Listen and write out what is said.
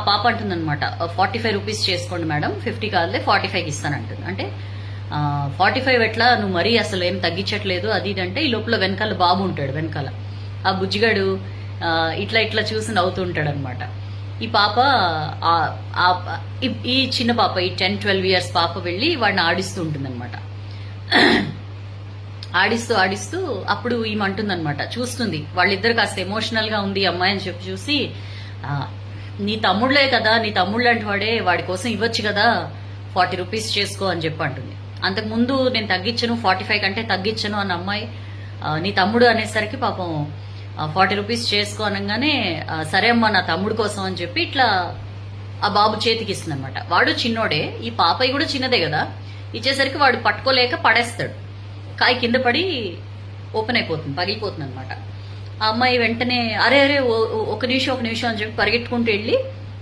పాప అంటుందన్నమాట 45 రూపీస్ చేసుకోండి మేడం, 50 కాదులే 45కి ఇస్తానంటుంది. అంటే 45 ఎట్లా, నువ్వు మరీ అసలు ఏం తగ్గించట్లేదు అది ఇది అంటే, ఈ లోపల వెనకాల బాబు ఉంటాడు, వెనకాల ఆ బుజ్జిగాడు ఇట్లా ఇట్లా చూసి నవ్వుతుంటాడు అనమాట. ఈ పాప ఈ చిన్న పాప, ఈ 10-12 ఇయర్స్ పాప వెళ్ళి వాడిని ఆడిస్తూ ఉంటుంది అనమాట. ఆడిస్తూ ఆడిస్తూ అప్పుడు ఈమె అంటుందన్నమాట, చూస్తుంది వాళ్ళిద్దరు కాస్త ఎమోషనల్ గా ఉంది అమ్మాయి అని చెప్పి చూసి, నీ తమ్ముళ్లే కదా, నీ తమ్ముడు లాంటి వాడే, వాడి కోసం ఇవ్వచ్చు కదా, 40 రూపీస్ చేసుకో అని చెప్పి అంటుంది. అంతకుముందు నేను తగ్గించను, 45 కంటే తగ్గించను అన్న అమ్మాయి నీ తమ్ముడు అనేసరికి పాపం 40 రూపీస్ చేసుకో అనగానే, సరే అమ్మా నా తమ్ముడు కోసం అని చెప్పి ఇట్లా ఆ బాబు చేతికి ఇస్తుంది అనమాట. వాడు చిన్నోడే, ఈ పాపయ్య కూడా చిన్నదే కదా, ఇచ్చేసరికి వాడు పట్టుకోలేక పడేస్తాడు, కాయ కింద పడి ఓపెన్ అయిపోతుంది, పగిలిపోతుంది అనమాట. ఆ అమ్మాయి వెంటనే అరే అరే ఒక నిమిషం అని చెప్పి పరిగెట్టుకుంటూ వెళ్ళి